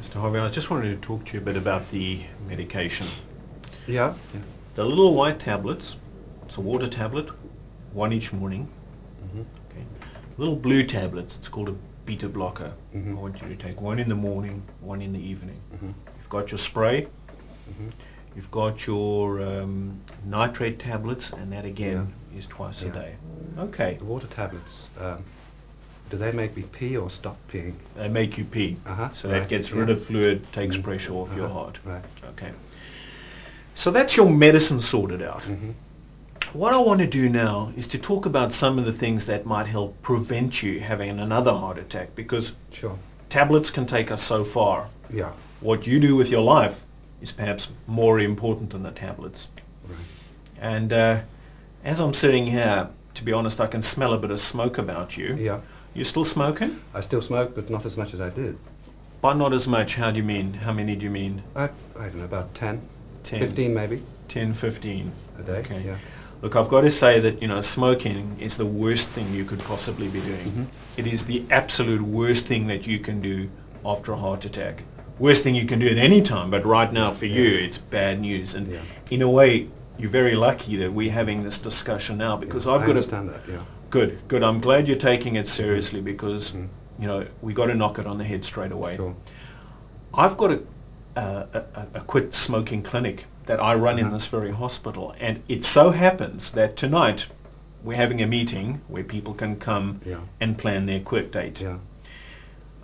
Mr. Harvey, I just wanted to talk to you a bit about the medication. Yeah. The little white tablets, it's a water tablet, one each morning. Mm-hmm. Okay. Little blue tablets, it's called a beta blocker. Mm-hmm. I want you to take one in the morning, one in the evening. Mm-hmm. You've got your spray, Mm-hmm. you've got your nitrate tablets, and that again is twice a day. Okay. The water tablets, do they make me pee or stop peeing? They make you pee, so that gets rid of fluid, takes pressure off your heart. Right. Okay. So that's your medicine sorted out. Mm-hmm. What I want to do now is to talk about some of the things that might help prevent you having another heart attack, because Sure. tablets can take us so far. Yeah. What you do with your life is perhaps more important than the tablets. Right. And as I'm sitting here, to be honest, I can smell a bit of smoke about you. Yeah. You're still smoking? I still smoke, but not as much as I did. But not as much. How do you mean? How many do you mean? I don't know, about 10, 10. 15 maybe 10, 15. a day. Okay. Yeah. Look, I've got to say that, smoking is the worst thing you could possibly be doing. Mm-hmm. It is the absolute worst thing that you can do after a heart attack. Worst thing you can do at any time, but right now for you, it's bad news. And in a way, you're very lucky that we're having this discussion now, because I've I got understand that, yeah. Good. I'm glad you're taking it seriously, because, we got to knock it on the head straight away. Sure. I've got a quit smoking clinic that I run in this very hospital, and it so happens that tonight we're having a meeting where people can come and plan their quit date. Yeah.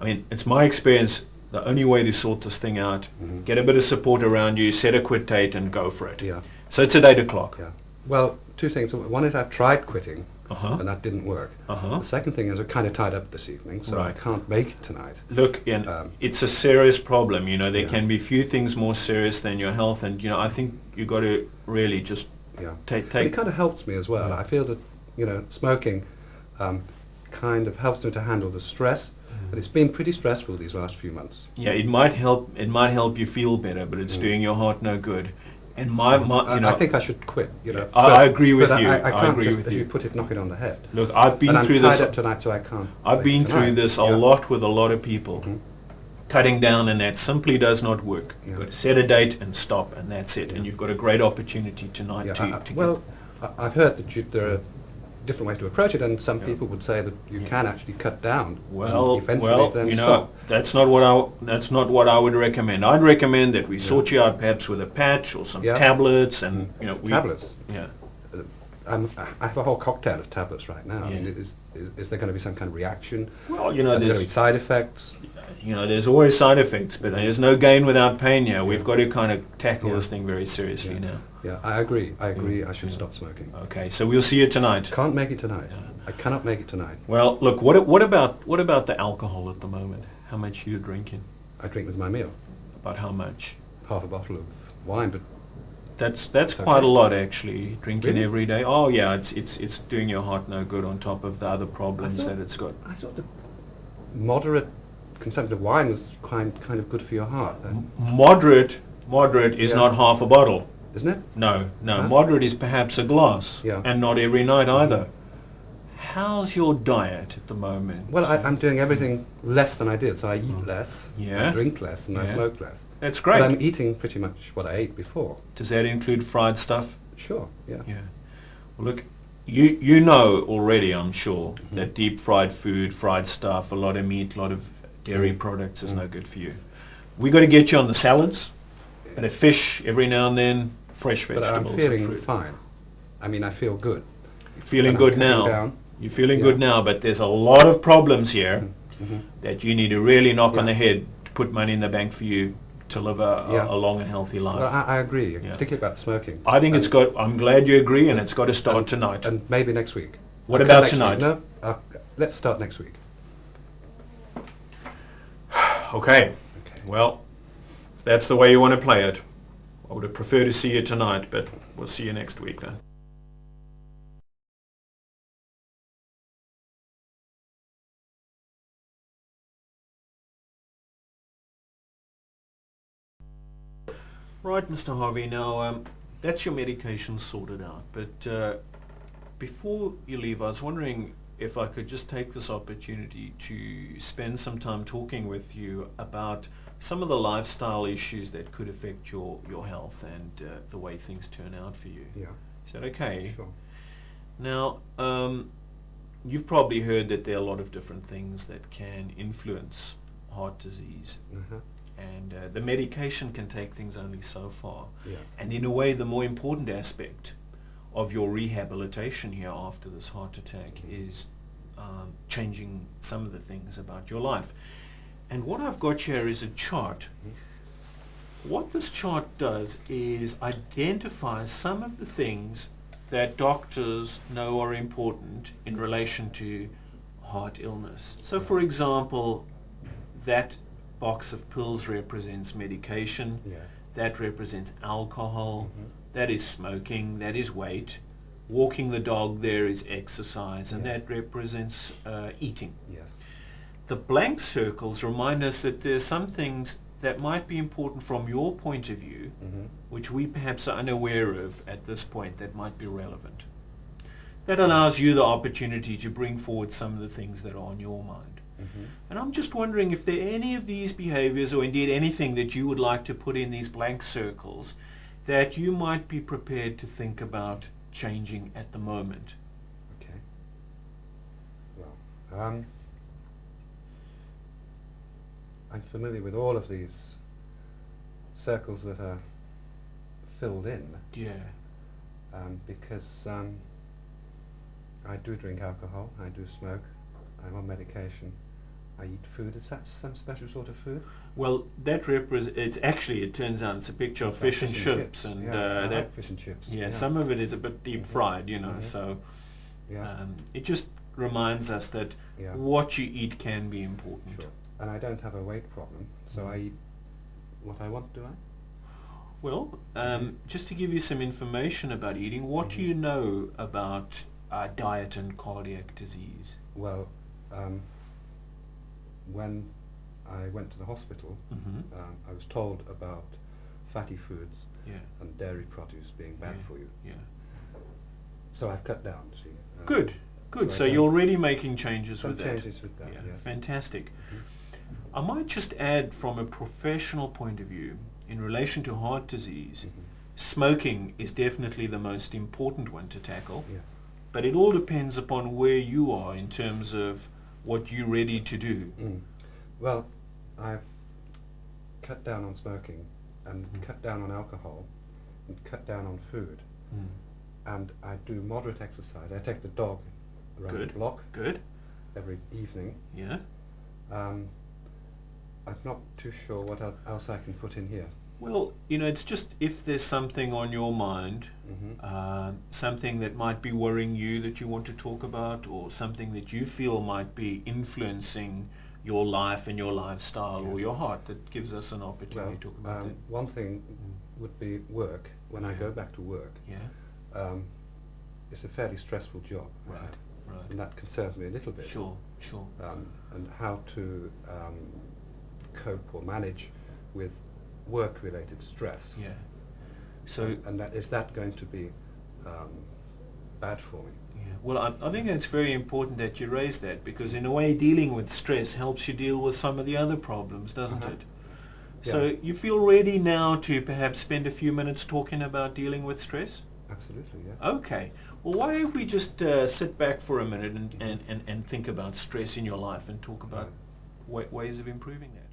I mean, it's my experience, the only way to sort this thing out, get a bit of support around you, set a quit date and go for it. Yeah. So it's at 8 o'clock. Yeah. Well, two things. One is I've tried quitting, Uh-huh. and that didn't work. Uh-huh. The second thing is we're kind of tied up this evening, so I Right. can't make it tonight. Look, Ian, it's a serious problem. There can be few things more serious than your health, and I think you got to really just But take. it kind of helps me as well. Yeah. I feel that smoking kind of helps me to handle the stress, but it's been pretty stressful these last few months. Yeah, it might help. It might help you feel better, but it's doing your heart no good. And I think I should quit. I agree with but you. I can't agree just, with as you. you put it, knock it on the head. Look, I've been And through I'm tied this. up tonight, so I can't. I've been through tonight. this a lot with a lot of people. Cutting down, and that simply does not work. Yeah. You've got to set a date and stop, and that's it. And you've got a great opportunity tonight to well, I've heard that there are different ways to approach it, and some people would say that you can actually cut down. Well, and eventually then stop. that's not what I would recommend. I'd recommend that we sort you out perhaps with a patch or some tablets, and Tablets. Yeah. I have a whole cocktail of tablets right now. I Yeah. mean, is there going to be some kind of reaction? Well, Are there going to be there's side effects? there's always side effects, but there's no gain without pain. Yeah, we've got to kind of tackle this thing very seriously now. Yeah, I agree. I should stop smoking. Okay, so we'll see you tonight. Can't make it tonight. I cannot make it tonight. Well, look, what about the alcohol at the moment? How much are you drinking? I drink with my meal. About how much? Half a bottle of wine, but That's quite a lot, actually. Drinking Really? every day. Oh yeah, it's doing your heart no good on top of the other problems that it's got. I thought the moderate consumption of wine was kind of good for your heart. Moderate is not half a bottle. Isn't it? No. Huh? Moderate is perhaps a glass, Yeah. and not every night either. How's your diet at the moment? Well, I'm doing everything less than I did, so I eat less, Yeah. I drink less, and I Yeah. smoke less. That's great. But I'm eating pretty much what I ate before. Does that include fried stuff? Sure, yeah. Yeah. Well, look, you know already, I'm sure, that deep fried food, fried stuff, a lot of meat, a lot of dairy products is no good for you. We got to get you on the salads, and a fish every now and then, fresh But vegetables. I'm feeling and fruit. fine. I mean, I feel good. You're feeling And good I'm cutting now. down. You're feeling Yeah. good now, but there's a lot of problems here Mhm. that you need to really knock on Yeah. the head to put money in the bank for you to live a long and healthy life. Well, I agree, particularly about smoking. I think And- I'm glad you agree, and it's got to start tonight. And maybe next week. What I'll about come next tonight? week. No, let's start next week. Okay. Well, if that's the way you want to play it, I would have preferred to see you tonight, but we'll see you next week then. Right, Mr. Harvey, now that's your medication sorted out, but before you leave, I was wondering if I could just take this opportunity to spend some time talking with you about some of the lifestyle issues that could affect your health and the way things turn out for you. Yeah. Is that okay? Sure. Now, you've probably heard that there are a lot of different things that can influence heart disease. Uh-huh. And the medication can take things only so far. Yeah. And in a way, the more important aspect of your rehabilitation here after this heart attack is changing some of the things about your life. And what I've got here is a chart. What this chart does is identify some of the things that doctors know are important in relation to heart illness. So for example, that box of pills represents medication, Yes. that represents alcohol, that is smoking, that is weight, walking the dog there is exercise, and Yes. that represents eating. Yes. The blank circles remind us that there are some things that might be important from your point of view, which we perhaps are unaware of at this point, that might be relevant. That allows you the opportunity to bring forward some of the things that are on your mind. And I'm just wondering if there are any of these behaviors, or indeed anything that you would like to put in these blank circles, that you might be prepared to think about changing at the moment. Okay. Well, I'm familiar with all of these circles that are filled in, Yeah. because I do drink alcohol, I do smoke, I'm on medication, I eat food. Is that some special sort of food? Well, that it's actually, it turns out it's a picture of fish and chips, and I that like fish and chips. yeah, some of it is a bit deep fried, you know, so Yeah. it just reminds us that Yeah. what you eat can be important. Sure. And I don't have a weight problem, so I eat what I want, do I? Well, just to give you some information about eating, what do you know about diet and cardiac disease? Well, when I went to the hospital, I was told about fatty foods Yeah. and dairy produce being bad Yeah. for you. Yeah. So I've cut down, see. Good. Good. so So I you're already making changes Some with that. changes with that, Yeah. yes. Fantastic. I might just add, from a professional point of view, in relation to heart disease, smoking is definitely the most important one to tackle. Yes. But it all depends upon where you are in terms of what you're ready to do. Well, I've cut down on smoking and cut down on alcohol and cut down on food. And I do moderate exercise. I take the dog around Good. the block Good. every evening. Yeah. I'm not too sure what else I can put in here. Well, you know, it's just if there's something on your mind, something that might be worrying you that you want to talk about, or something that you feel might be influencing your life and your lifestyle or your heart, that gives us an opportunity to talk about that. One thing would be work. When I go back to work, Yeah. it's a fairly stressful job. Right. Right. And that concerns me a little bit. Sure. Sure. And how to cope or manage with work-related stress. Yeah. So. And is that going to be bad for me? Yeah. Well, I think it's very important that you raise that, because in a way dealing with stress helps you deal with some of the other problems, doesn't it? So Yeah. you feel ready now to perhaps spend a few minutes talking about dealing with stress? Absolutely, yes. Okay. Well, why don't we just sit back for a minute and think about stress in your life and talk about ways of improving that?